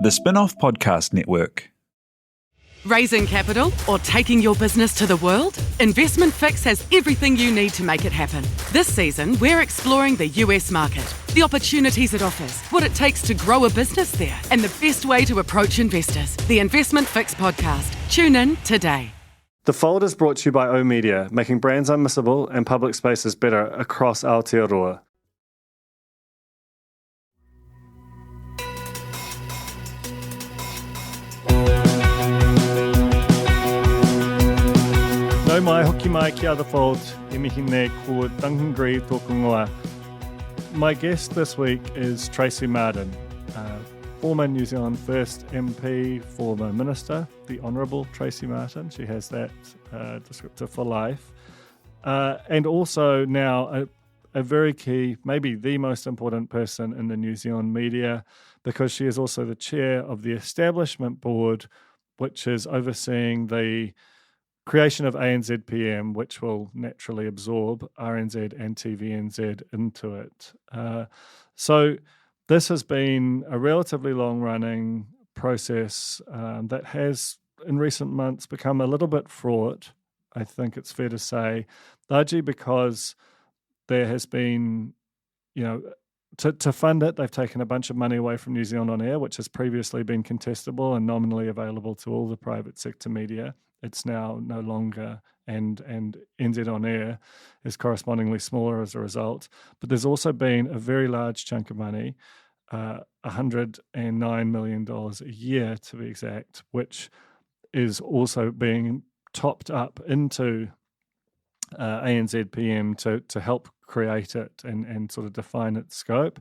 The Spin-off Podcast Network. Raising capital or taking your business to the world? Investment Fix has everything you need to make it happen. This season, we're exploring the US market, the opportunities it offers, what it takes to grow a business there, and the best way to approach investors. The Investment Fix podcast. Tune in today. The Fold is brought to you by oOh!media, making brands unmissable and public spaces better across Aotearoa. Nau mai hoki mai ki The Fold, e mihi nei ko Duncan Grieve tōku ngoa. My guest this week is Tracey Martin, former New Zealand First MP, former Minister, the Honourable Tracey Martin. She has that descriptor for life. And also now a very key, maybe the most important person in the New Zealand media, because she is also the chair of the Establishment Board, which is overseeing the creation of ANZPM, which will naturally absorb RNZ and TVNZ into it. So this has been a relatively long-running process that has, in recent months, become a little bit fraught, I think it's fair to say, largely because there has been, to fund it, they've taken a bunch of money away from New Zealand On Air, which has previously been contestable and nominally available to all the private sector media. It's now no longer, and NZ On Air is correspondingly smaller as a result. But there's also been a very large chunk of money, $109 million a year to be exact, which is also being topped up into ANZPM to help create it and sort of define its scope.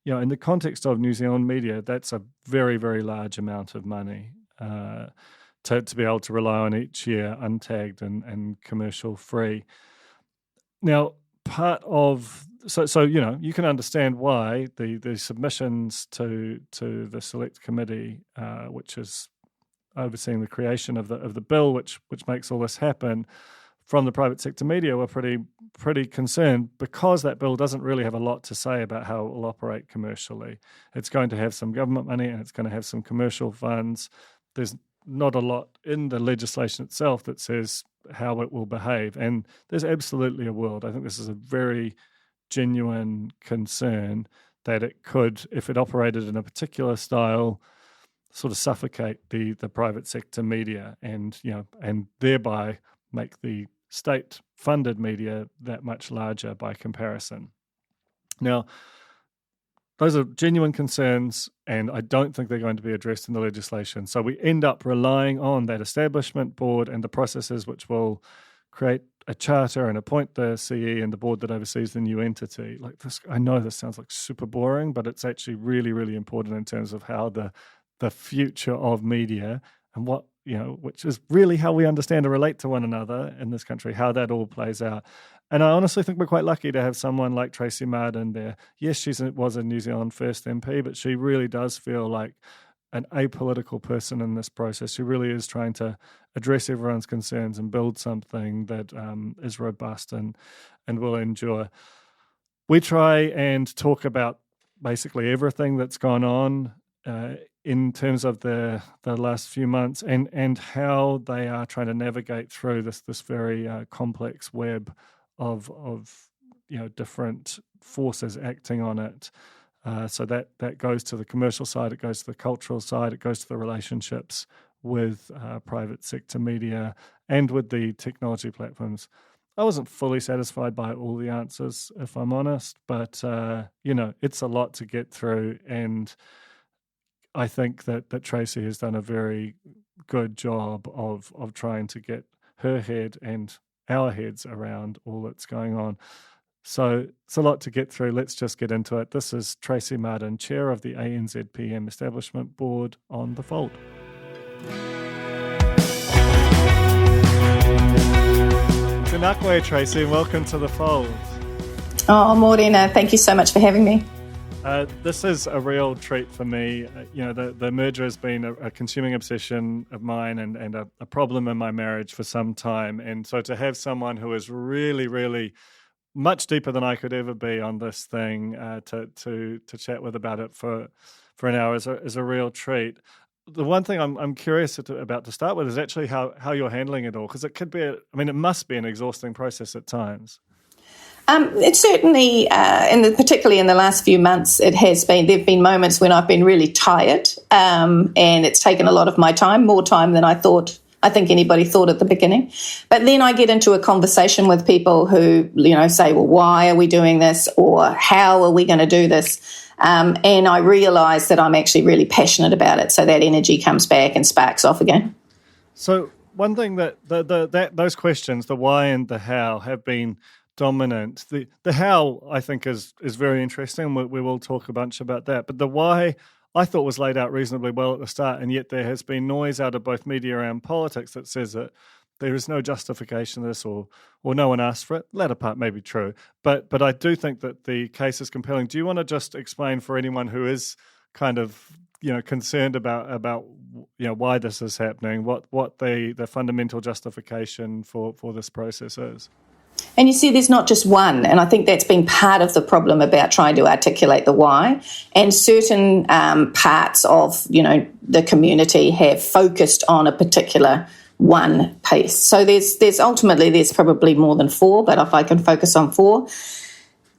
In the context of New Zealand media, that's a very, very large amount of money to be able to rely on each year, untagged and commercial free. Now, part of you can understand why the submissions to the select committee, which is overseeing the creation of the bill, which makes all this happen, from the private sector media were pretty concerned, because that bill doesn't really have a lot to say about how it will operate commercially. It's going to have some government money and it's going to have some commercial funds. There's not a lot in the legislation itself that says how it will behave. And there's absolutely a world. I think this is a very genuine concern that it could, if it operated in a particular style, sort of suffocate the private sector media and thereby make the state-funded media that much larger by comparison. Now, those are genuine concerns, and I don't think they're going to be addressed in the legislation. So we end up relying on that establishment board and the processes which will create a charter and appoint the CE and the board that oversees the new entity. Like this, I know this sounds like super boring, but it's actually really, really important in terms of how the future of media and what, which is really how we understand and relate to one another in this country, how that all plays out. And I honestly think we're quite lucky to have someone like Tracey Martin there. Yes, she was a New Zealand First MP, but she really does feel like an apolitical person in this process. She really is trying to address everyone's concerns and build something that is robust and will endure. We try and talk about basically everything that's gone on in terms of the last few months and how they are trying to navigate through this very complex web of different forces acting on it. So that goes to the commercial side, it goes to the cultural side, it goes to the relationships with private sector media and with the technology platforms. I wasn't fully satisfied by all the answers, if I'm honest, but it's a lot to get through, and I think that Tracey has done a very good job of trying to get her head and our heads around all that's going on. So it's a lot to get through. Let's just get into it. This is Tracey Martin, Chair of the ANZPM Establishment Board, on The Fold. Tēnā koe, Tracey, and welcome to The Fold. Oh, Morena, thank you so much for having me. This is a real treat for me. The merger has been a consuming obsession of mine and a problem in my marriage for some time. And so to have someone who is really, really much deeper than I could ever be on this thing to chat with about it for for an hour is a real treat. The one thing I'm curious about to start with is actually how you're handling it all, because it must be an exhausting process at times. It's certainly, particularly in the last few months, it has been. There have been moments when I've been really tired, and it's taken a lot of my time, more time than I think anybody thought at the beginning. But then I get into a conversation with people who, say, well, why are we doing this, or how are we going to do this? And I realise that I'm actually really passionate about it, so that energy comes back and sparks off again. So one thing that those questions, the why and the how, have been dominant. The how, I think, is very interesting. We will talk a bunch about that. But the why, I thought, was laid out reasonably well at the start, and yet there has been noise out of both media and politics that says that there is no justification to this, or no one asked for it. The latter part may be true, but I do think that the case is compelling. Do you want to just explain for anyone who is kind of concerned about why this is happening, what the fundamental justification for this process is? And you see, there's not just one, and I think that's been part of the problem about trying to articulate the why. And certain parts of, the community have focused on a particular one piece. So there's probably more than four, but if I can focus on four.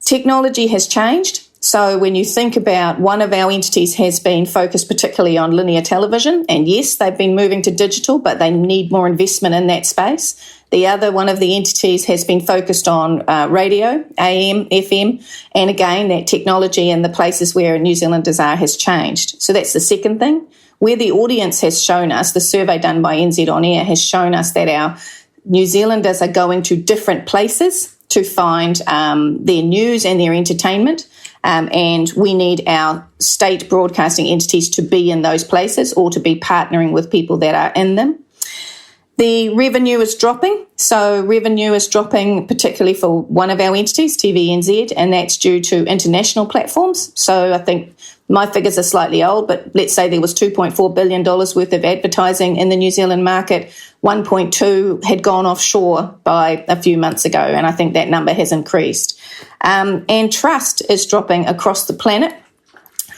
Technology has changed. So when you think about, one of our entities has been focused particularly on linear television, and yes, they've been moving to digital, but they need more investment in that space. The other one of the entities has been focused on radio, AM, FM, and again, that technology in the places where New Zealanders are has changed. So that's the second thing. Where the audience has shown us, the survey done by NZ On Air has shown us that our New Zealanders are going to different places to find their news and their entertainment. And we need our state broadcasting entities to be in those places, or to be partnering with people that are in them. The revenue is dropping. So revenue is dropping particularly for one of our entities, TVNZ, and that's due to international platforms. So I think my figures are slightly old, but let's say there was $2.4 billion worth of advertising in the New Zealand market. 1.2 had gone offshore by a few months ago, and I think that number has increased. And trust is dropping across the planet,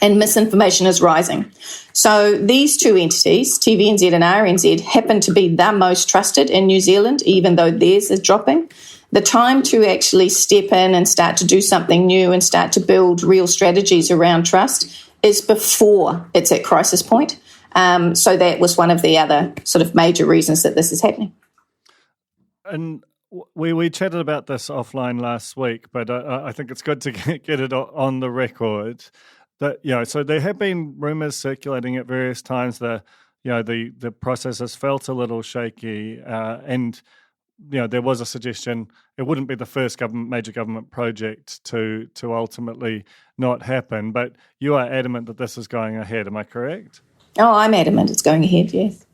and misinformation is rising. So these two entities, TVNZ and RNZ, happen to be the most trusted in New Zealand, even though theirs is dropping. The time to actually step in and start to do something new and start to build real strategies around trust is before it's at crisis point. So that was one of the other sort of major reasons that this is happening. And we chatted about this offline last week, but I think it's good to get it on the record. That so there have been rumours circulating at various times that the process has felt a little shaky, and there was a suggestion it wouldn't be the first major government project to ultimately not happen. But you are adamant that this is going ahead. Am I correct? Oh, I'm adamant it's going ahead. Yes.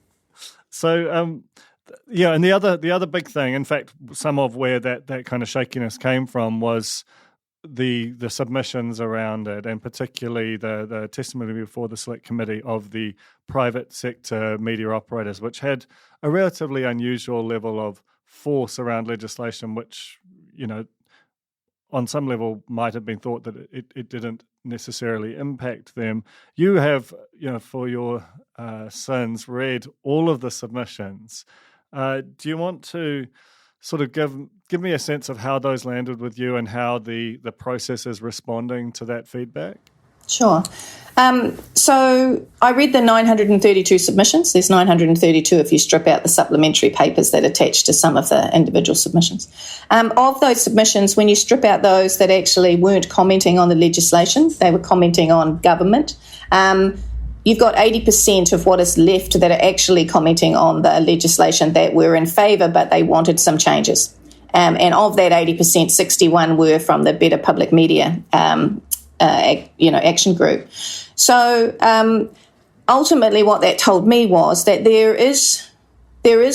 So and the other big thing, in fact, some of where that kind of shakiness came from was the submissions around it, and particularly the testimony before the select committee of the private sector media operators, which had a relatively unusual level of force around legislation, which, on some level might have been thought that it didn't necessarily impact them. You have, for your sins, read all of the submissions. Do you want to sort of give me a sense of how those landed with you and how the process is responding to that feedback? Sure. So I read the 932 submissions. There's 932 if you strip out the supplementary papers that attach to some of the individual submissions. Of those submissions, when you strip out those that actually weren't commenting on the legislation, they were commenting on government, you've got 80% of what is left that are actually commenting on the legislation that were in favour, but they wanted some changes. And of that 80%, 61 were from the Better Public Media action group. So ultimately what that told me was that there is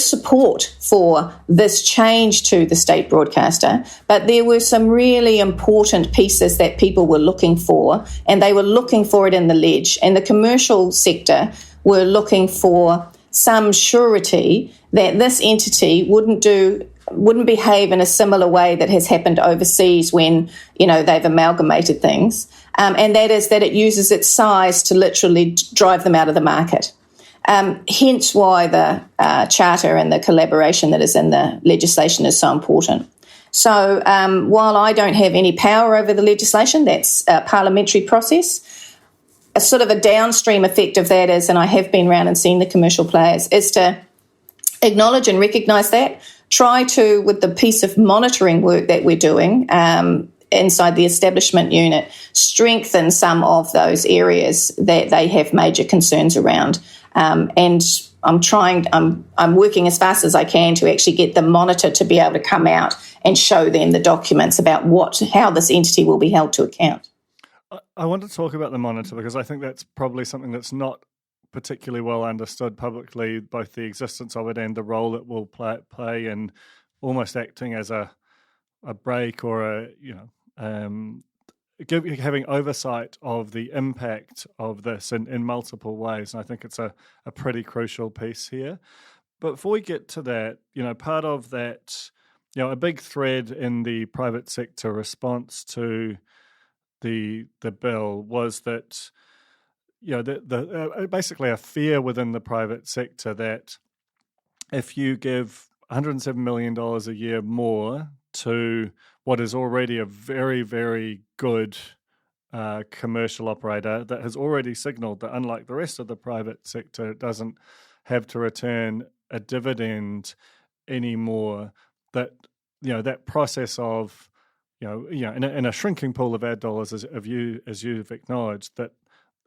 support for this change to the state broadcaster, but there were some really important pieces that people were looking for, and they were looking for it in the ledge. And the commercial sector were looking for some surety that this entity wouldn't do wouldn't behave in a similar way that has happened overseas when, they've amalgamated things. And that is that it uses its size to literally drive them out of the market. Hence why the charter and the collaboration that is in the legislation is so important. So while I don't have any power over the legislation, that's a parliamentary process, a sort of a downstream effect of that is, and I have been around and seen the commercial players, is to acknowledge and recognise that, try to, with the piece of monitoring work that we're doing inside the establishment unit, strengthen some of those areas that they have major concerns around. And I'm working as fast as I can to actually get the monitor to be able to come out and show them the documents about how this entity will be held to account. I want to talk about the monitor because I think that's probably something that's not particularly well understood publicly, both the existence of it and the role it will play in almost acting as a brake or having oversight of the impact of this in multiple ways. And I think it's a pretty crucial piece here. But before we get to that, part of that, a big thread in the private sector response to the bill was that, basically a fear within the private sector that if you give $107 million a year more to what is already a very, very good commercial operator that has already signalled that, unlike the rest of the private sector, it doesn't have to return a dividend anymore, that that process of in a shrinking pool of ad dollars, as you've acknowledged, that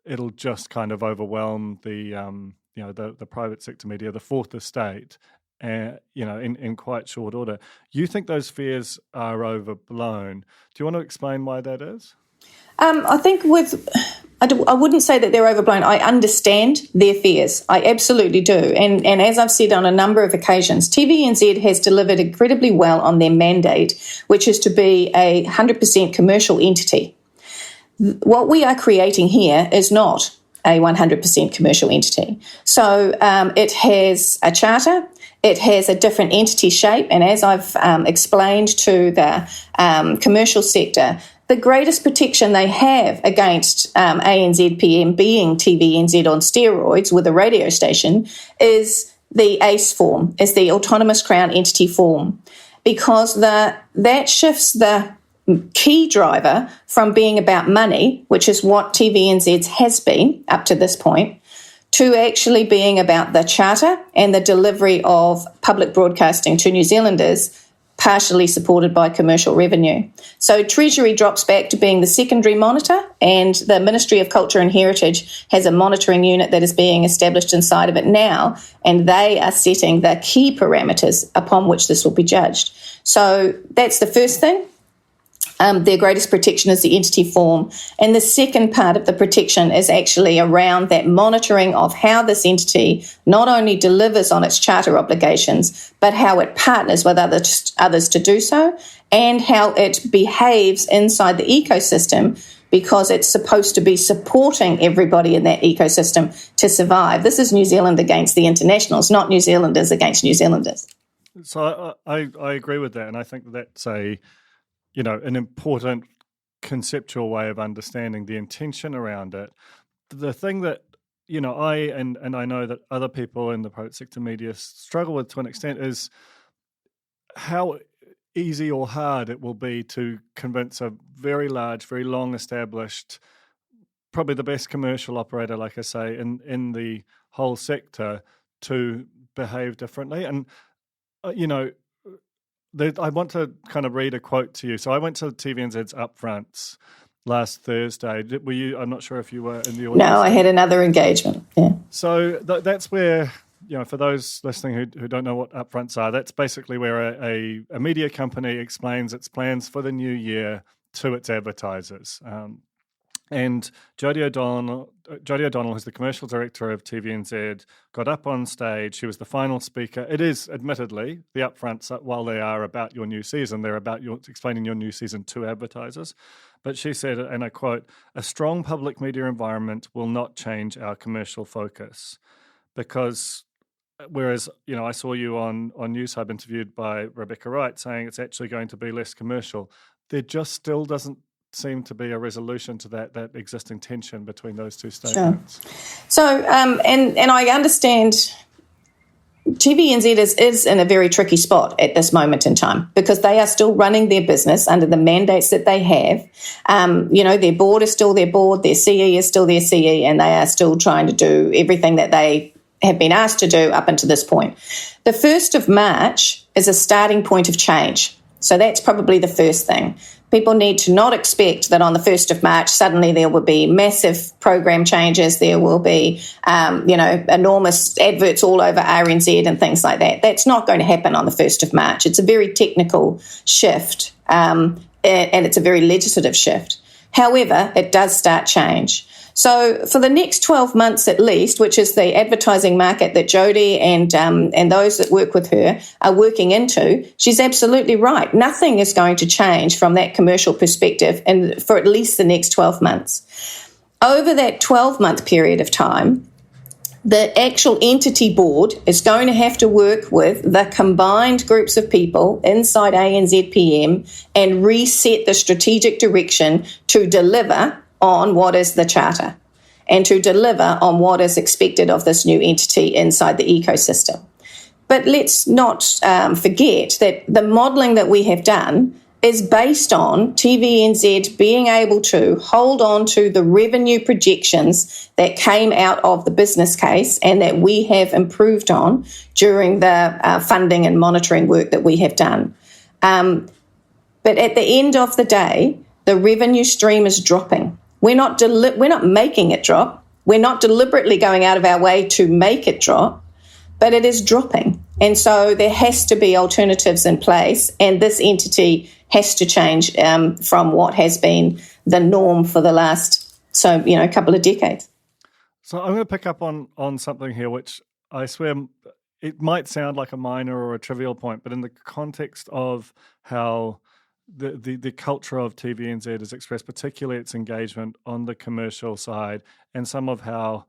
it'll just kind of overwhelm the private sector media, the fourth estate, in quite short order. You think those fears are overblown. Do you want to explain why that is? I think I wouldn't say that they're overblown. I understand their fears. I absolutely do. And as I've said on a number of occasions, TVNZ has delivered incredibly well on their mandate, which is to be a 100% commercial entity. What we are creating here is not a 100% commercial entity. So it has a charter, it has a different entity shape, and as I've explained to the commercial sector, the greatest protection they have against ANZPM being TVNZ on steroids with a radio station is the ACE form, is the Autonomous Crown Entity form, because that shifts the key driver from being about money, which is what TVNZ has been up to this point, to actually being about the charter and the delivery of public broadcasting to New Zealanders, partially supported by commercial revenue. So Treasury drops back to being the secondary monitor, and the Ministry of Culture and Heritage has a monitoring unit that is being established inside of it now, and they are setting the key parameters upon which this will be judged. So that's the first thing. Their greatest protection is the entity form. And the second part of the protection is actually around that monitoring of how this entity not only delivers on its charter obligations, but how it partners with others to do so, and how it behaves inside the ecosystem, because it's supposed to be supporting everybody in that ecosystem to survive. This is New Zealand against the internationals, not New Zealanders against New Zealanders. So I agree with that, and I think that's an important conceptual way of understanding the intention around it. The thing that, I know that other people in the private sector media struggle with to an extent is how easy or hard it will be to convince a very large, very long established, probably the best commercial operator, like I say, in the whole sector to behave differently. And, I want to kind of read a quote to you. So I went to TVNZ's upfronts last Thursday. Were you? I'm not sure if you were in the audience. No, I had another engagement. Yeah. So that's where, for those listening who don't know what upfronts are, that's basically where a media company explains its plans for the new year to its advertisers. And Jodie O'Donnell, who's the commercial director of TVNZ, got up on stage. She was the final speaker. It is, admittedly, the upfronts, while they are about your new season, they're about explaining your new season to advertisers. But she said, and I quote, "A strong public media environment will not change our commercial focus," because whereas, I saw you on News Hub interviewed by Rebecca Wright saying it's actually going to be less commercial. There just still doesn't seem to be a resolution to that existing tension between those two statements. Sure. So, and I understand TVNZ is in a very tricky spot at this moment in time because they are still running their business under the mandates that they have. Their board is still their board, their CE is still their CE, and they are still trying to do everything that they have been asked to do up until this point. The 1st of March is a starting point of change. So that's probably the first thing. People need to not expect that on the 1st of March, suddenly there will be massive program changes. There will be, enormous adverts all over RNZ and things like that. That's not going to happen on the 1st of March. It's a very technical shift, and it's a very legislative shift. However, it does start change. So for the next 12 months at least, which is the advertising market that Jodie and those that work with her are working into, she's absolutely right. Nothing is going to change from that commercial perspective and for at least the next 12 months. Over that 12-month period of time, the actual entity board is going to have to work with the combined groups of people inside ANZPM and reset the strategic direction to deliver on what is the charter and to deliver on what is expected of this new entity inside the ecosystem. But let's not forget that the modelling that we have done is based on TVNZ being able to hold on to the revenue projections that came out of the business case and that we have improved on during the funding and monitoring work that we have done. But at the end of the day, the revenue stream is dropping. We're not making it drop. We're not deliberately going out of our way to make it drop, but it is dropping. And so there has to be alternatives in place, and this entity has to change from what has been the norm for the last couple of decades. So I'm going to pick up on something here, which I swear it might sound like a minor or a trivial point, but in the context of how the culture of TVNZ is expressed, particularly its engagement on the commercial side, and some of how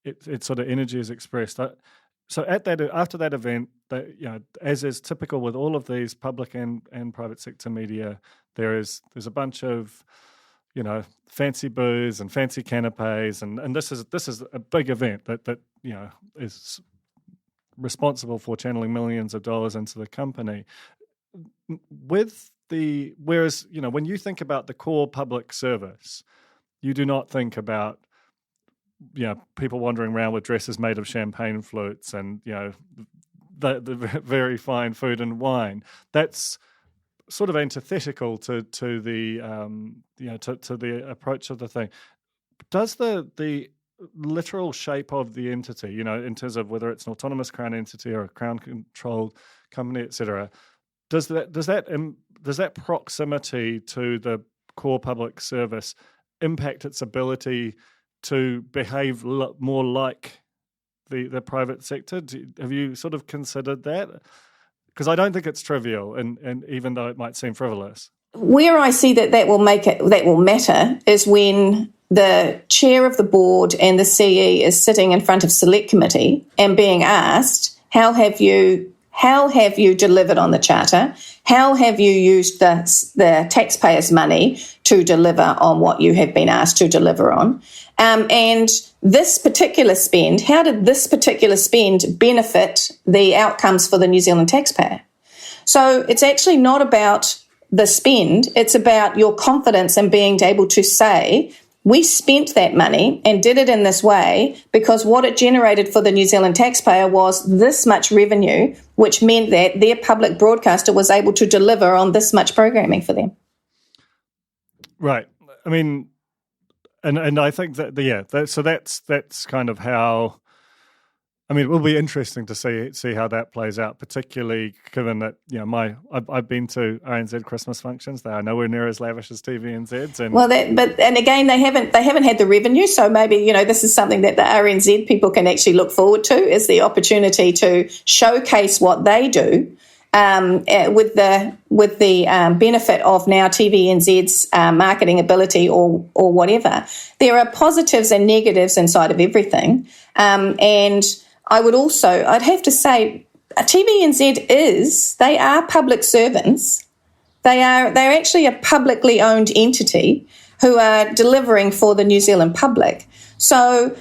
its sort of energy is expressed. So after that event, as is typical with all of these public and private sector media, there's a bunch of fancy booze and fancy canapes, and this is a big event that is responsible for channeling millions of dollars into the company. Whereas when you think about the core public service, you do not think about people wandering around with dresses made of champagne flutes and the very fine food and wine. That's sort of antithetical to the to the approach of the thing. Does the literal shape of the entity, in terms of whether it's an autonomous Crown entity or a Crown-controlled company, etc., does that proximity to the core public service impact its ability to behave more like the private sector? Have you sort of considered that? Because I don't think it's trivial, and even though it might seem frivolous. Where I see that will matter is when the chair of the board and the CE is sitting in front of select committee and being asked, how have you delivered on the charter? How have you used the taxpayers' money to deliver on what you have been asked to deliver on? And this particular spend, how did this particular spend benefit the outcomes for the New Zealand taxpayer? So it's actually not about the spend, it's about your confidence in being able to say, we spent that money and did it in this way because what it generated for the New Zealand taxpayer was this much revenue, which meant that their public broadcaster was able to deliver on this much programming for them. Right. I mean, and I think so that's kind of how. I mean, it will be interesting to see how that plays out, particularly given that I've been to RNZ Christmas functions. They are nowhere near as lavish as TVNZ's. And again, they haven't had the revenue, so maybe this is something that the RNZ people can actually look forward to, is the opportunity to showcase what they do with the benefit of now TVNZ's marketing ability or whatever. There are positives and negatives inside of everything, and I'd have to say, TVNZ they are public servants. They're actually a publicly owned entity who are delivering for the New Zealand public. So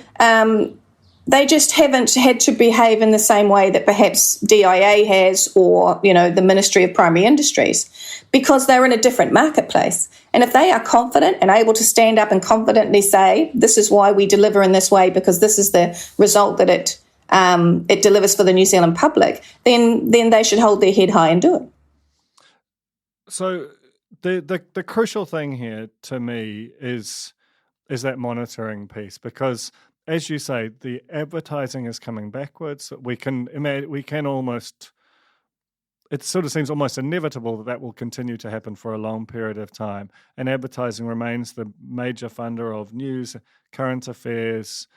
they just haven't had to behave in the same way that perhaps DIA has, or, the Ministry of Primary Industries, because they're in a different marketplace. And if they are confident and able to stand up and confidently say, this is why we deliver in this way, because this is the result that it delivers for the New Zealand public, then they should hold their head high and do it. So the crucial thing here to me is that monitoring piece, because as you say, the advertising is coming backwards. We can almost, it sort of seems almost inevitable that will continue to happen for a long period of time. And advertising remains the major funder of news, current affairs,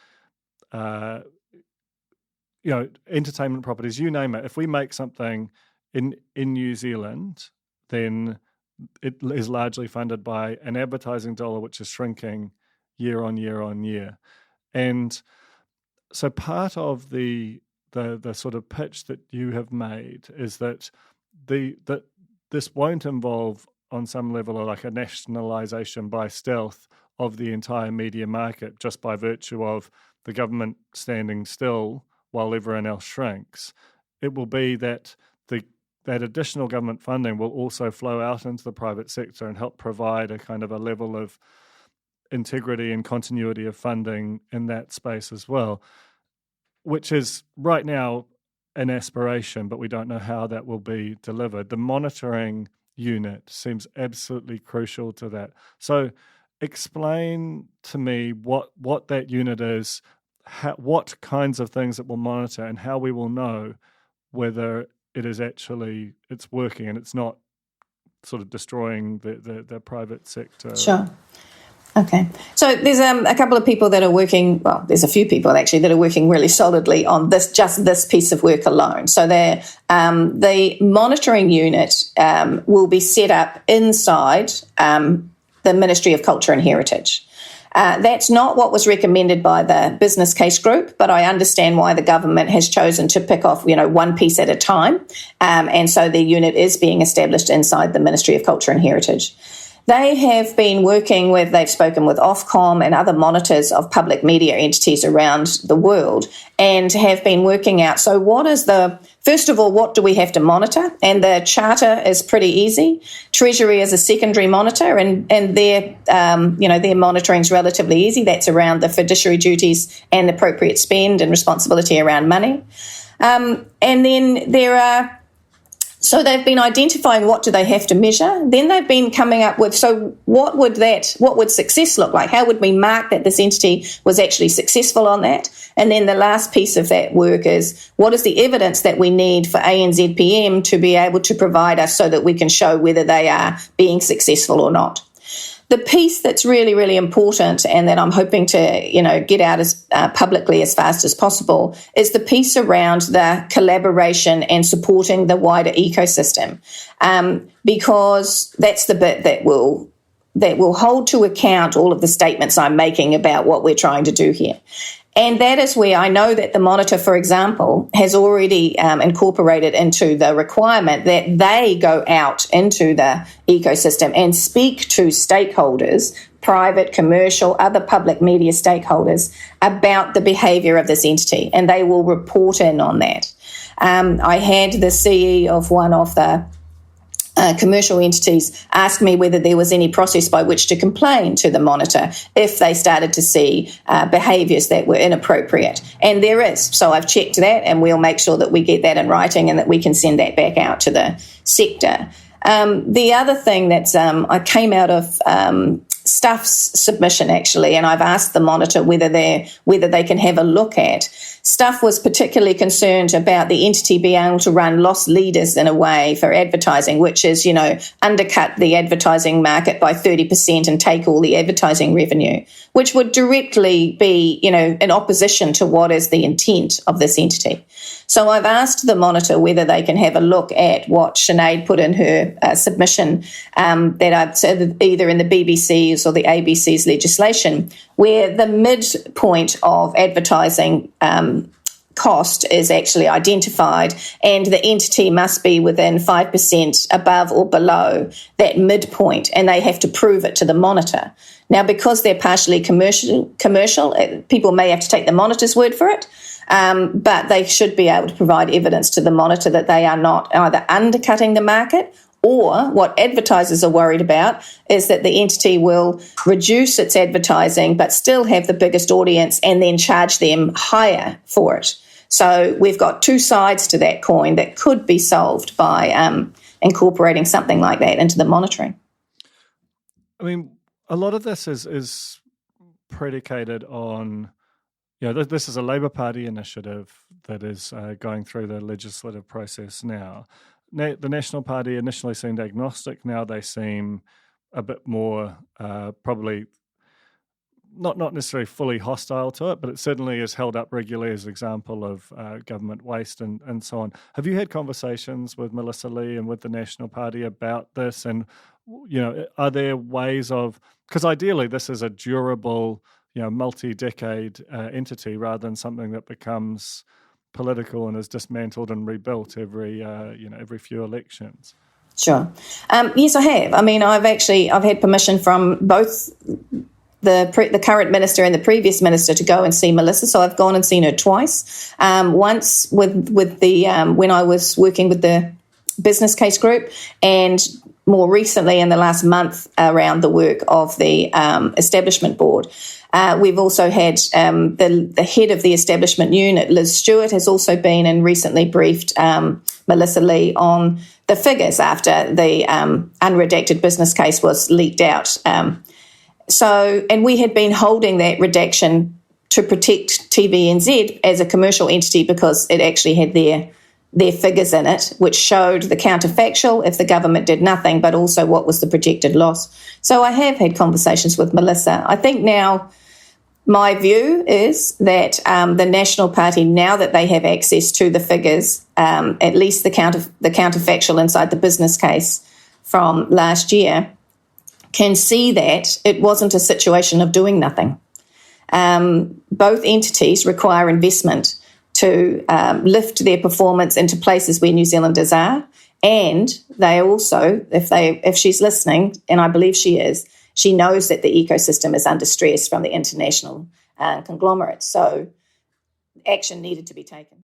entertainment properties, you name it. If we make something in New Zealand, then it is largely funded by an advertising dollar, which is shrinking year on year on year. And so part of the sort of pitch that you have made is that this won't involve, on some level, like a nationalisation by stealth of the entire media market, just by virtue of the government standing still while everyone else shrinks. It will be that that additional government funding will also flow out into the private sector and help provide a kind of a level of integrity and continuity of funding in that space as well, which is right now an aspiration, but we don't know how that will be delivered. The monitoring unit seems absolutely crucial to that. So explain to me what that unit is, what kinds of things it will monitor, and how we will know whether it is actually, it's working and it's not sort of destroying the private sector. Sure. Okay. So there's a couple of people that are working, well, there's a few people actually that are working really solidly on this piece of work alone. So the monitoring unit will be set up inside the Ministry of Culture and Heritage. That's not what was recommended by the business case group, but I understand why the government has chosen to pick off, one piece at a time. And so the unit is being established inside the Ministry of Culture and Heritage. They have been working they've spoken with Ofcom and other monitors of public media entities around the world, and have been working out, so first of all, what do we have to monitor? And the charter is pretty easy. Treasury is a secondary monitor, and their monitoring is relatively easy. That's around the fiduciary duties and appropriate spend and responsibility around money. And then there are, so they've been identifying what do they have to measure. Then they've been coming up with, so what would success look like? How would we mark that this entity was actually successful on that? And then the last piece of that work is, what is the evidence that we need for ANZPM to be able to provide us so that we can show whether they are being successful or not? The piece that's really, really important, and that I'm hoping to, get out as publicly as fast as possible, is the piece around the collaboration and supporting the wider ecosystem, because that's the bit that will hold to account all of the statements I'm making about what we're trying to do here. And that is where I know that the monitor, for example, has already incorporated into the requirement that they go out into the ecosystem and speak to stakeholders, private, commercial, other public media stakeholders, about the behaviour of this entity, and they will report in on that. I had the CE of one of the commercial entities asked me whether there was any process by which to complain to the monitor if they started to see behaviours that were inappropriate. And there is. So I've checked that, and we'll make sure that we get that in writing and that we can send that back out to the sector. The other thing that's I came out of Stuff's submission, actually, and I've asked the monitor whether they can have a look at. Stuff was particularly concerned about the entity being able to run loss leaders in a way for advertising, which is, undercut the advertising market by 30% and take all the advertising revenue, which would directly be, in opposition to what is the intent of this entity. So I've asked the monitor whether they can have a look at what Sinead put in her submission that I've said either in the BBC's or the ABC's legislation, where the midpoint of advertising cost is actually identified, and the entity must be within 5% above or below that midpoint, and they have to prove it to the monitor. Now, because they're partially commercial, people may have to take the monitor's word for it, but they should be able to provide evidence to the monitor that they are not either undercutting the market, or what advertisers are worried about is that the entity will reduce its advertising but still have the biggest audience and then charge them higher for it. So we've got two sides to that coin that could be solved by incorporating something like that into the monitoring. I mean, a lot of this is predicated on, this is a Labour Party initiative that is going through the legislative process now. The National Party initially seemed agnostic. Now they seem a bit more probably not necessarily fully hostile to it, but it certainly is held up regularly as an example of government waste and so on. Have you had conversations with Melissa Lee and with the National Party about this? And, are there ways of, because ideally this is a durable, multi-decade entity rather than something that becomes political and is dismantled and rebuilt every few elections. Sure. Yes, I have. I mean, I've had permission from both the current minister and the previous minister to go and see Melissa. So I've gone and seen her twice. Once with the when I was working with the business case group, and more recently in the last month around the work of the establishment board. We've also had the head of the establishment unit, Liz Stewart, has also been and recently briefed Melissa Lee on the figures after the unredacted business case was leaked out. And we had been holding that redaction to protect TVNZ as a commercial entity because it actually had their figures in it, which showed the counterfactual if the government did nothing, but also what was the projected loss. So I have had conversations with Melissa. I think now my view is that the National Party, now that they have access to the figures, at least the counterfactual inside the business case from last year, can see that it wasn't a situation of doing nothing. Both entities require investment to lift their performance into places where New Zealanders are, and they also, if she's listening, and I believe she is, she knows that the ecosystem is under stress from the international conglomerates. So action needed to be taken.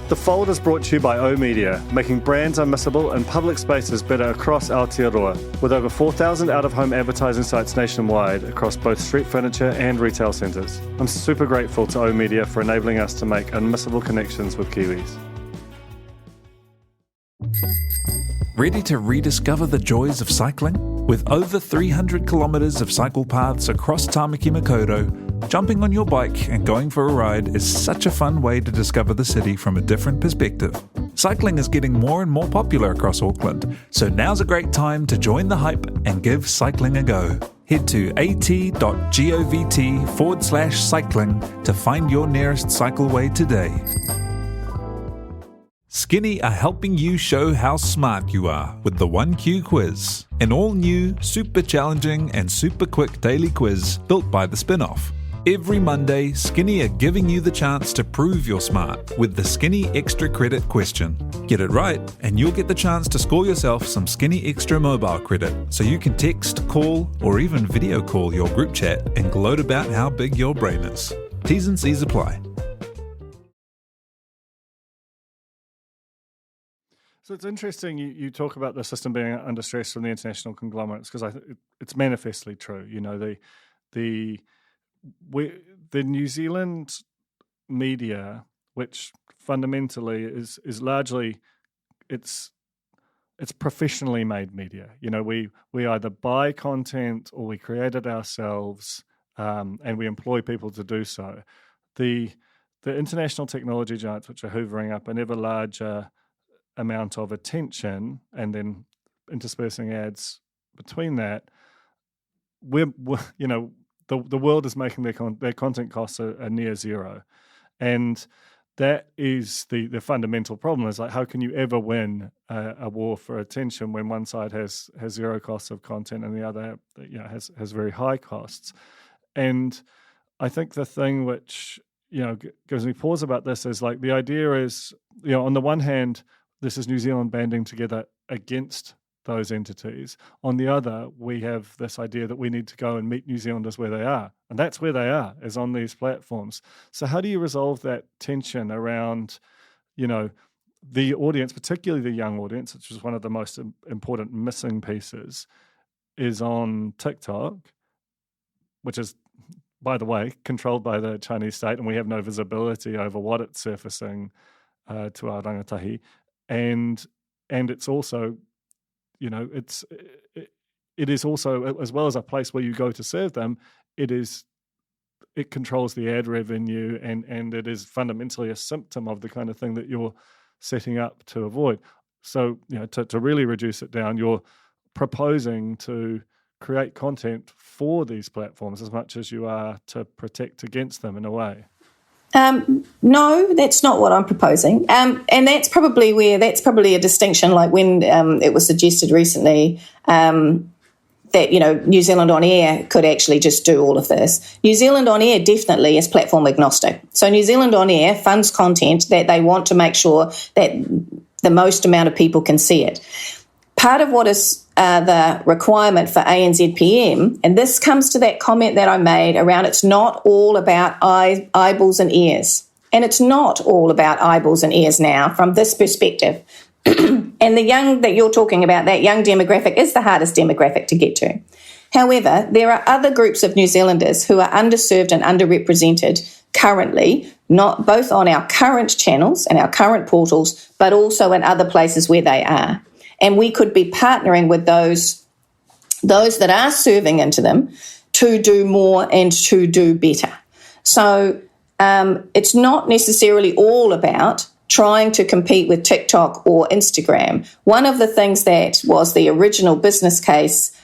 The Fold is brought to you by oOh!media, making brands unmissable and public spaces better across Aotearoa, with over 4,000 out-of-home advertising sites nationwide across both street furniture and retail centres. I'm super grateful to oOh!media for enabling us to make unmissable connections with Kiwis. Ready to rediscover the joys of cycling? With over 300 kilometres of cycle paths across Tāmaki Makaurau, jumping on your bike and going for a ride is such a fun way to discover the city from a different perspective. Cycling is getting more and more popular across Auckland, so now's a great time to join the hype and give cycling a go. Head to at.govt/cycling to find your nearest cycleway today. Skinny are helping you show how smart you are with the 1Q quiz, an all-new, super challenging and super quick daily quiz built by the Spin-Off. Every Monday, Skinny are giving you the chance to prove you're smart with the Skinny Extra Credit question. Get it right, and you'll get the chance to score yourself some Skinny Extra mobile credit, so you can text, call, or even video call your group chat and gloat about how big your brain is. T's and C's apply. So it's interesting you talk about the system being under stress from the international conglomerates, because I think it's manifestly true. You know, the New Zealand media, which fundamentally is largely it's professionally made media. You know, we either buy content or we create it ourselves, and we employ people to do so. The international technology giants, which are hoovering up an ever larger amount of attention and then interspersing ads between that, the world is making their content costs are near zero, and that is the fundamental problem. Is like, how can you ever win a war for attention when one side has zero costs of content and the other has very high costs? And I think the thing which, gives me pause about this is like the idea is, on the one hand, this is New Zealand banding together against those entities. On the other, we have this idea that we need to go and meet New Zealanders where they are. And that's where they are, is on these platforms. So how do you resolve that tension around, the audience, particularly the young audience, which is one of the most important missing pieces, is on TikTok, which is, by the way, controlled by the Chinese state, and we have no visibility over what it's surfacing to our rangatahi. And it's also, it is also, as well as a place where you go to serve them, it controls the ad revenue, and it is fundamentally a symptom of the kind of thing that you're setting up to avoid. So, to really reduce it down, you're proposing to create content for these platforms as much as you are to protect against them in a way. No, that's not what I'm proposing. And that's probably a distinction, like when it was suggested recently that, New Zealand On Air could actually just do all of this. New Zealand On Air definitely is platform agnostic. So New Zealand On Air funds content that they want to make sure that the most amount of people can see it. Part of what is the requirement for ANZPM, and this comes to that comment that I made around it's not all about eyeballs and ears. And it's not all about eyeballs and ears now from this perspective. And the young that you're talking about, that young demographic, is the hardest demographic to get to. However, there are other groups of New Zealanders who are underserved and underrepresented currently, not both on our current channels and our current portals, but also in other places where they are. And we could be partnering with those that are serving into them to do more and to do better. So it's not necessarily all about trying to compete with TikTok or Instagram. One of the things that was the original business case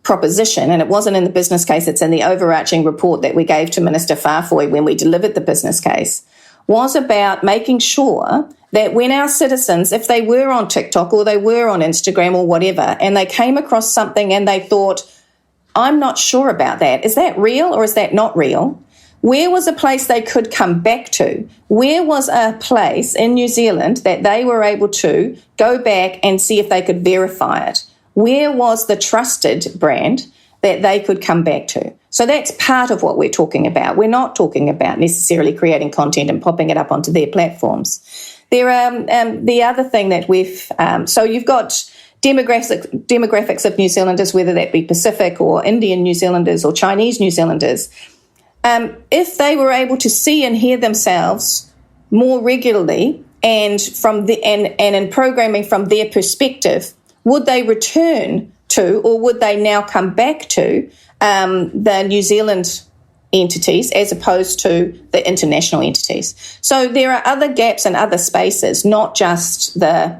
proposition, and it wasn't in the business case, it's in the overarching report that we gave to Minister Farfoy when we delivered the business case, was about making sure that when our citizens, if they were on TikTok or they were on Instagram or whatever, and they came across something and they thought, I'm not sure about that, is that real or is that not real? Where was a place they could come back to? Where was a place in New Zealand that they were able to go back and see if they could verify it? Where was the trusted brand that they could come back to? So that's part of what we're talking about. We're not talking about necessarily creating content and popping it up onto their platforms. There the other thing that so you've got demographics of New Zealanders, whether that be Pacific or Indian New Zealanders or Chinese New Zealanders. If they were able to see and hear themselves more regularly and in programming from their perspective, would they return to, or would they now come back to the New Zealand entities as opposed to the international entities? So there are other gaps and other spaces, not just the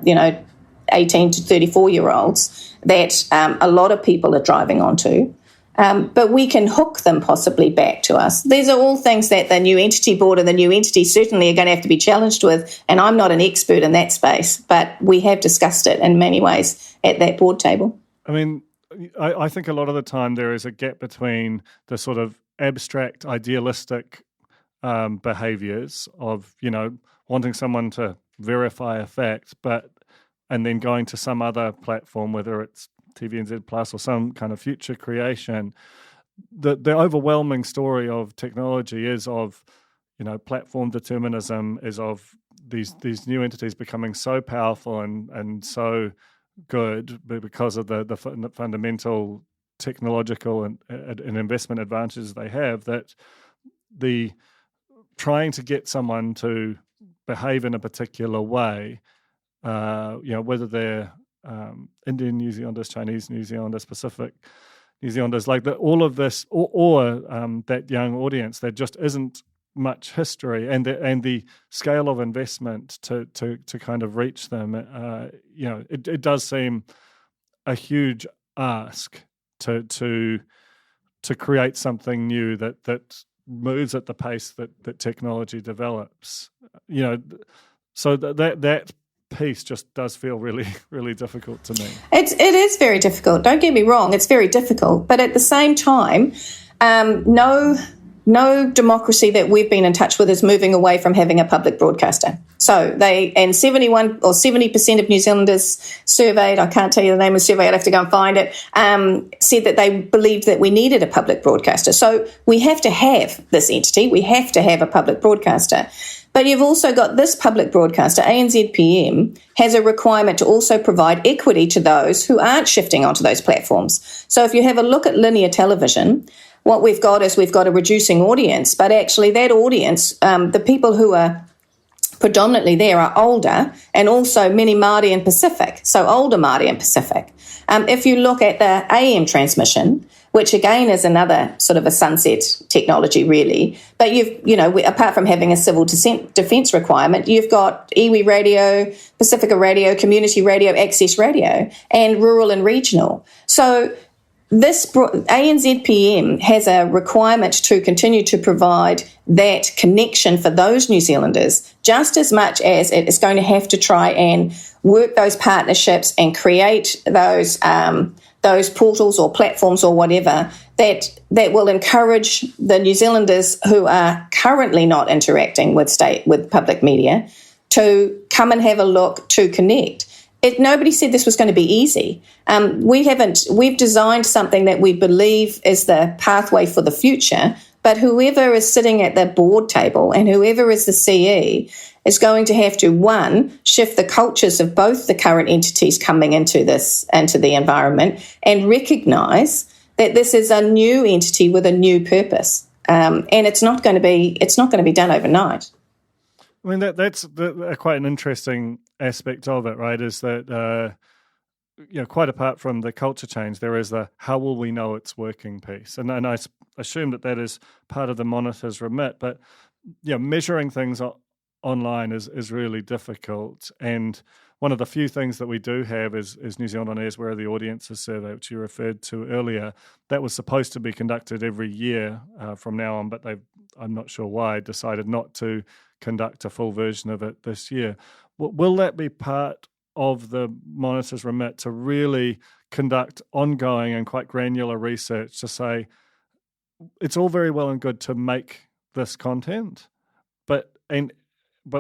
18 to 34-year-olds that a lot of people are driving onto. But we can hook them possibly back to us. These are all things that the new entity board and the new entity certainly are going to have to be challenged with, and I'm not an expert in that space, but we have discussed it in many ways at that board table. I mean, I think a lot of the time there is a gap between the sort of abstract, idealistic behaviours of, wanting someone to verify a fact, and then going to some other platform, whether it's TVNZ Plus or some kind of future creation. The overwhelming story of technology is of, platform determinism, is of these new entities becoming so powerful and so good because of the fundamental technological and investment advantages they have, that the trying to get someone to behave in a particular way, whether they're Indian New Zealanders, Chinese New Zealanders, Pacific New Zealanders, all of this, or that young audience, there just isn't much history, and the scale of investment to kind of reach them, it does seem a huge ask to create something new that moves at the pace that technology develops. So that piece just does feel really, really difficult to me. It is very difficult. Don't get me wrong, it's very difficult. But at the same time, No democracy that we've been in touch with is moving away from having a public broadcaster. So 71 or 70% of New Zealanders surveyed, I can't tell you the name of the survey, I'd have to go and find it, said that they believed that we needed a public broadcaster. So we have to have this entity, we have to have a public broadcaster. But you've also got this public broadcaster, ANZPM, has a requirement to also provide equity to those who aren't shifting onto those platforms. So if you have a look at linear television, what we've got a reducing audience, but actually that audience, the people who are predominantly there are older and also many Māori and Pacific, so older Māori and Pacific. If you look at the AM transmission, which again is another sort of a sunset technology really, but apart from having a civil defence requirement, you've got iwi radio, Pacifica radio, community radio, access radio, and rural and regional. So this ANZPM has a requirement to continue to provide that connection for those New Zealanders, just as much as it is going to have to try and work those partnerships and create those portals or platforms or whatever that will encourage the New Zealanders who are currently not interacting with public media to come and have a look, to connect. Nobody said this was going to be easy. We've designed something that we believe is the pathway for the future, but whoever is sitting at the board table and whoever is the CE is going to have to, one, shift the cultures of both the current entities coming into the environment and recognise that this is a new entity with a new purpose. And it's not going to be done overnight. I mean, that's quite an interesting aspect of it, right? Is that, quite apart from the culture change, there is the how will we know it's working piece. And I assume that is part of the monitor's remit. But, measuring things online is really difficult. And one of the few things that we do have is New Zealand On Air's Where Are the Audiences survey, which you referred to earlier. That was supposed to be conducted every year from now on, but I'm not sure why, decided not to conduct a full version of it this year. Will that be part of the monitor's remit to really conduct ongoing and quite granular research to say it's all very well and good to make this content, but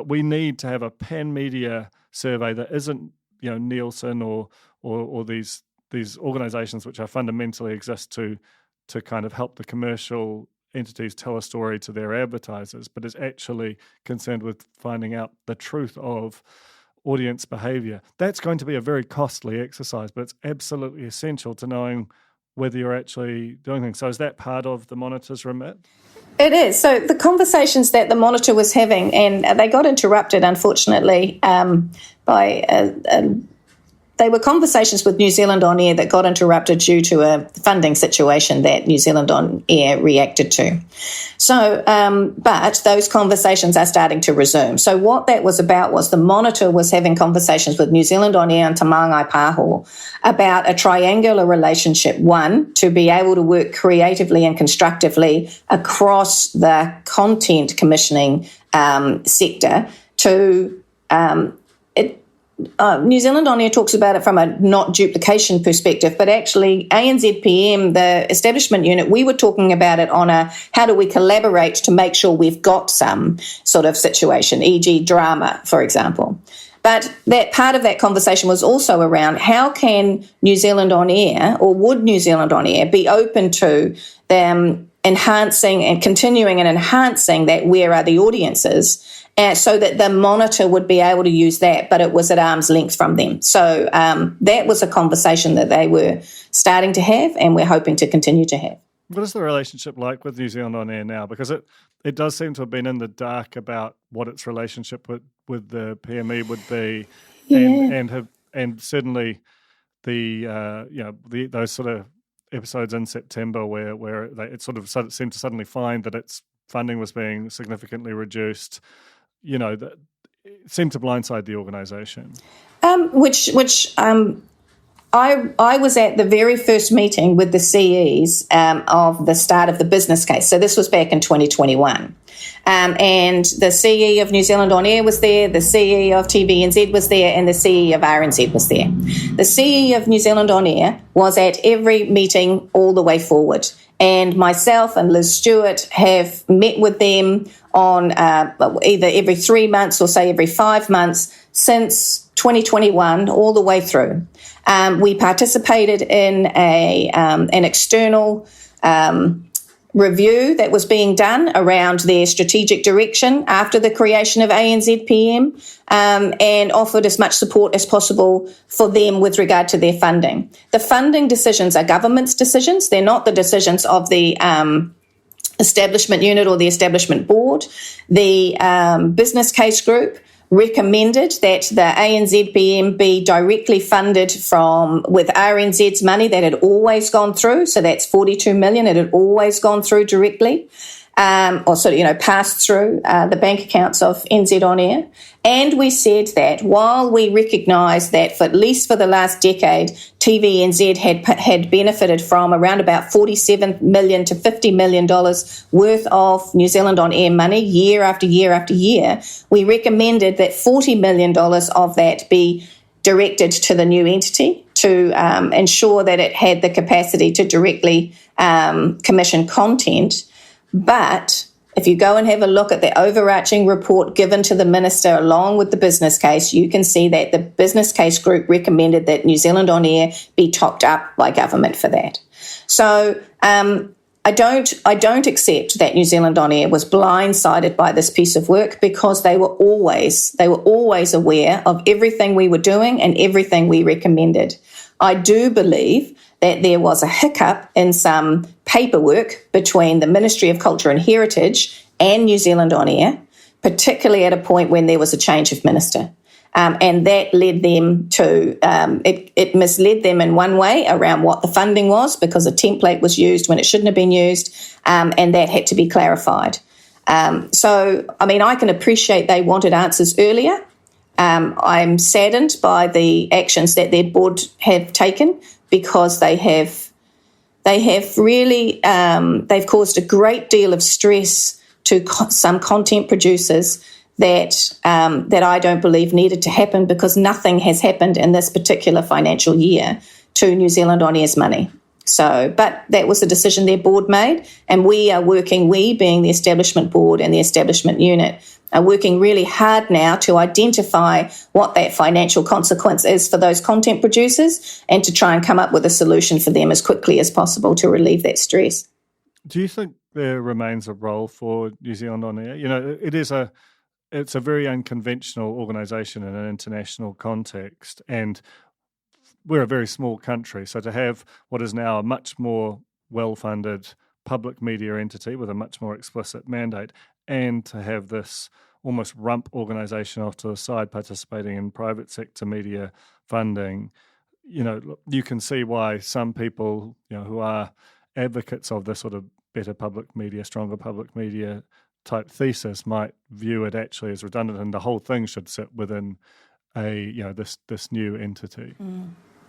we need to have a pan-media survey that isn't Nielsen or these organisations which are fundamentally exist to kind of help the commercial entities tell a story to their advertisers, but is actually concerned with finding out the truth of audience behaviour. That's going to be a very costly exercise, but it's absolutely essential to knowing whether you're actually doing things. So is that part of the monitor's remit? It is. So the conversations that the monitor was having, and they got interrupted, unfortunately, they were conversations with New Zealand On Air that got interrupted due to a funding situation that New Zealand On Air reacted to. So, but those conversations are starting to resume. So what that was about was the monitor was having conversations with New Zealand On Air and Te Māngai Pāho about a triangular relationship, one, to be able to work creatively and constructively across the content commissioning sector to New Zealand On Air talks about it from a not duplication perspective, but actually ANZPM, the establishment unit, we were talking about it on a how do we collaborate to make sure we've got some sort of situation, e.g. drama, for example. But that part of that conversation was also around how can New Zealand On Air, or would New Zealand On Air be open to them enhancing and continuing and enhancing that where are the audiences, so that the monitor would be able to use that, but it was at arm's length from them. So that was a conversation that they were starting to have, and we're hoping to continue to have. What is the relationship like with New Zealand On Air now? Because it does seem to have been in the dark about what its relationship with the PME would be, and certainly those sort of episodes in September where it sort of seemed to suddenly find that its funding was being significantly reduced. That seemed to blindside the organisation. I was at the very first meeting with the CEs of the start of the business case. So this was back in 2021. And the CE of New Zealand On Air was there, the CE of TVNZ was there, and the CE of RNZ was there. The CE of New Zealand On Air was at every meeting all the way forward. And myself and Liz Stewart have met with them on either every 3 months or say every 5 months since 2021 all the way through. We participated in an external review that was being done around their strategic direction after the creation of ANZPM, and offered as much support as possible for them with regard to their funding. The funding decisions are government's decisions. They're not the decisions of the establishment unit or the establishment board. The business case group recommended that the ANZPM be directly funded with RNZ's money that had always gone through. So that's 42 million. It had always gone through directly, passed through the bank accounts of NZ On Air. And we said that while we recognise that for at least for the last decade, TVNZ had benefited from around about $47 million to $50 million worth of New Zealand On Air money year after year after year, we recommended that $40 million of that be directed to the new entity to ensure that it had the capacity to directly commission content. But if you go and have a look at the overarching report given to the minister along with the business case, you can see that the business case group recommended that New Zealand On Air be topped up by government for that. So I don't accept that New Zealand On Air was blindsided by this piece of work, because they were always aware of everything we were doing and everything we recommended. I do believe that there was a hiccup in some paperwork between the Ministry of Culture and Heritage and New Zealand On Air, particularly at a point when there was a change of minister. And that led them to, it misled them in one way around what the funding was, because a template was used when it shouldn't have been used, and that had to be clarified. So, I mean, I can appreciate they wanted answers earlier. I'm saddened by the actions that their board have taken, because they have really they've caused a great deal of stress to some content producers that I don't believe needed to happen, because nothing has happened in this particular financial year to New Zealand On Air's money. So, but that was the decision their board made, and we being the establishment board and the establishment unit, are working really hard now to identify what that financial consequence is for those content producers, and to try and come up with a solution for them as quickly as possible to relieve that stress. Do you think there remains a role for New Zealand On Air? You know, it's a very unconventional organisation in an international context, and we're a very small country. So to have what is now a much more well-funded public media entity with a much more explicit mandate, and to have this almost rump organisation off to the side participating in private sector media funding, you know, you can see why some people, you know, who are advocates of this sort of better public media, stronger public media type thesis might view it actually as redundant, and the whole thing should sit within this new entity.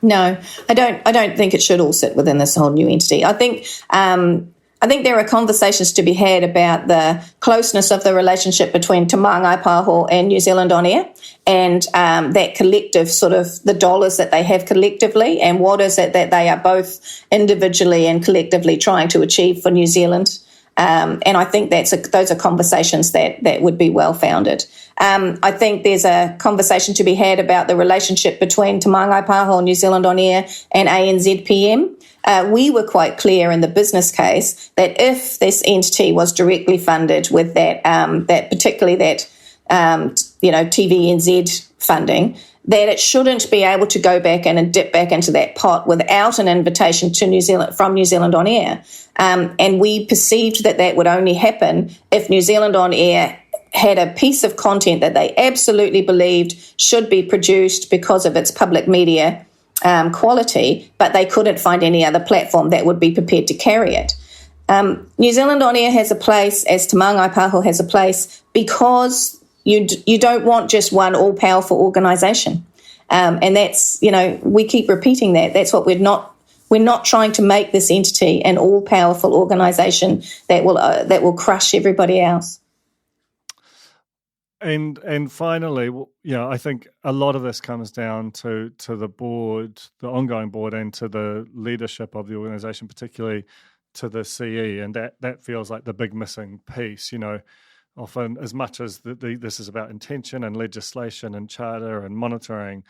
No, I don't think it should all sit within this whole new entity. I think there are conversations to be had about the closeness of the relationship between Te Māngai Pāho and New Zealand On Air, and that collective sort of the dollars that they have collectively, and what is it that they are both individually and collectively trying to achieve for New Zealand. And I think those are conversations that would be well-founded. I think there's a conversation to be had about the relationship between Te Māngai Pāho, New Zealand On Air, and ANZPM. We were quite clear in the business case that if this entity was directly funded with particularly TVNZ funding, that it shouldn't be able to go back in and dip back into that pot without an invitation to New Zealand On Air. And we perceived that would only happen if New Zealand On Air had a piece of content that they absolutely believed should be produced because of its public media quality, but they couldn't find any other platform that would be prepared to carry it. New Zealand On Air has a place, as Te Māngai Pāho has a place, because you don't want just one all-powerful organisation. And that's, we keep repeating that. That's what we're not trying to make this entity an all-powerful organisation that will crush everybody else. And finally, I think a lot of this comes down to the board, the ongoing board, and to the leadership of the organisation, particularly to the CE, and that feels like the big missing piece. Often, as much as this is about intention and legislation and charter and monitoring,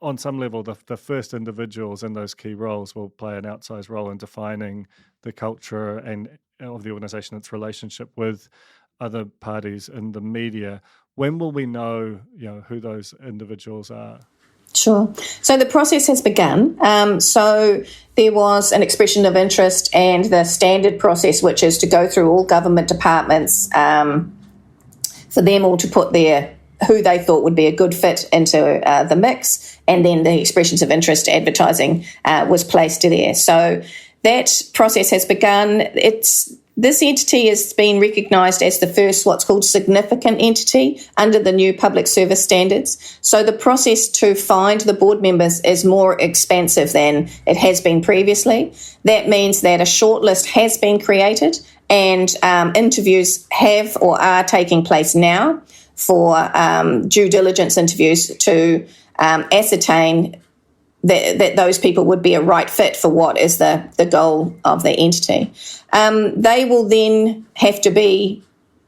on some level, the first individuals in those key roles will play an outsized role in defining the culture and of the organisation, its relationship with other parties in the media. When will we know, who those individuals are? Sure. So the process has begun. So there was an expression of interest and the standard process, which is to go through all government departments for them all to put who they thought would be a good fit into the mix, and then the expressions of interest advertising was placed there. So that process has begun. This entity has been recognised as the first what's called significant entity under the new public service standards. So the process to find the board members is more expansive than it has been previously. That means that a shortlist has been created and interviews have or are taking place now for due diligence interviews to ascertain that those people would be a right fit for what is the goal of the entity. They will then have to be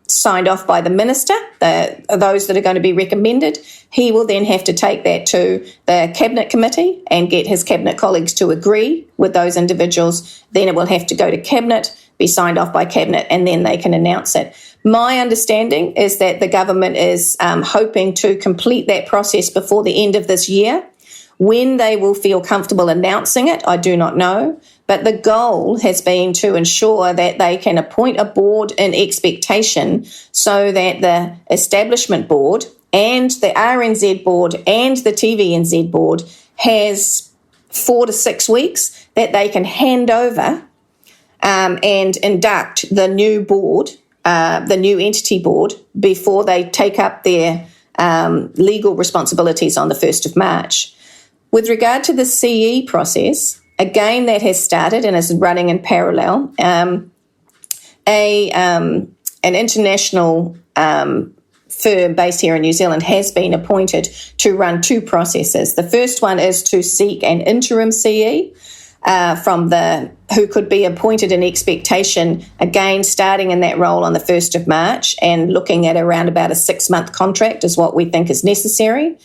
signed off by the minister, those that are going to be recommended. He will then have to take that to the Cabinet Committee and get his Cabinet colleagues to agree with those individuals. Then it will have to go to Cabinet, be signed off by Cabinet, and then they can announce it. My understanding is that the government is hoping to complete that process before the end of this year. When they will feel comfortable announcing it, I do not know. But the goal has been to ensure that they can appoint a board in expectation so that the establishment board and the RNZ board and the TVNZ board has 4 to 6 weeks that they can hand over and induct the new board, the new entity board, before they take up their legal responsibilities on the 1st of March. With regard to the CE process, again, that has started and is running in parallel. An international firm based here in New Zealand has been appointed to run 2 processes. The first one is to seek an interim CE from who could be appointed in expectation, again, starting in that role on the 1st of March and looking at around about a 6-month contract is what we think is necessary.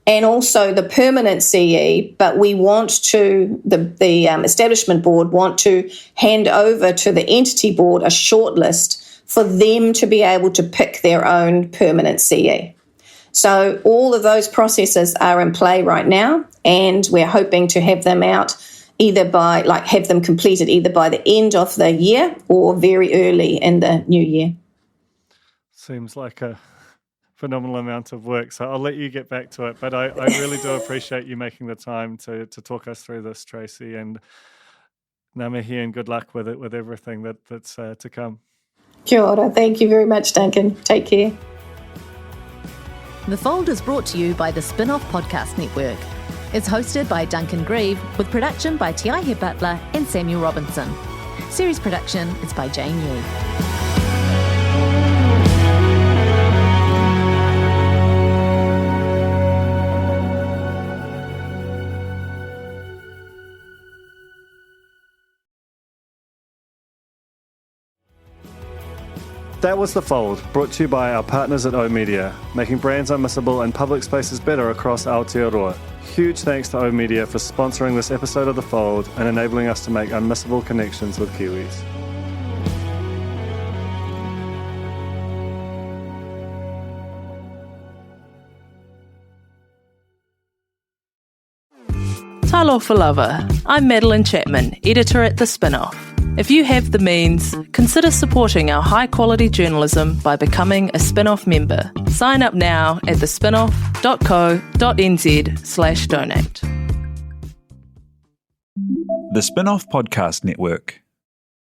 And also the permanent CE, but we want to, the establishment board want to hand over to the entity board a shortlist for them to be able to pick their own permanent CE. So all of those processes are in play right now, and we're hoping to have them out have them completed either by the end of the year or very early in the new year. Seems like a phenomenal amount of work, so I'll let you get back to it, but I really do appreciate you making the time to talk us through this, Tracey, and ngā mihi and good luck with it, with everything that's to come. Kia ora. Thank you very much, Duncan. Take care. The Fold is brought to you by the Spin-Off Podcast Network. It's hosted by Duncan Grieve, with production by Tiahe Butler and Samuel Robinson. Series production is by Jane Yu. That was The Fold, brought to you by our partners at oOh!media, making brands unmissable and public spaces better across Aotearoa. Huge thanks to oOh!media for sponsoring this episode of The Fold and enabling us to make unmissable connections with Kiwis. Talofa lover, I'm Madeline Chapman, editor at The Spin-Off. If you have the means, consider supporting our high-quality journalism by becoming a Spin-Off member. Sign up now at thespinoff.co.nz/donate. The Spin-Off Podcast Network.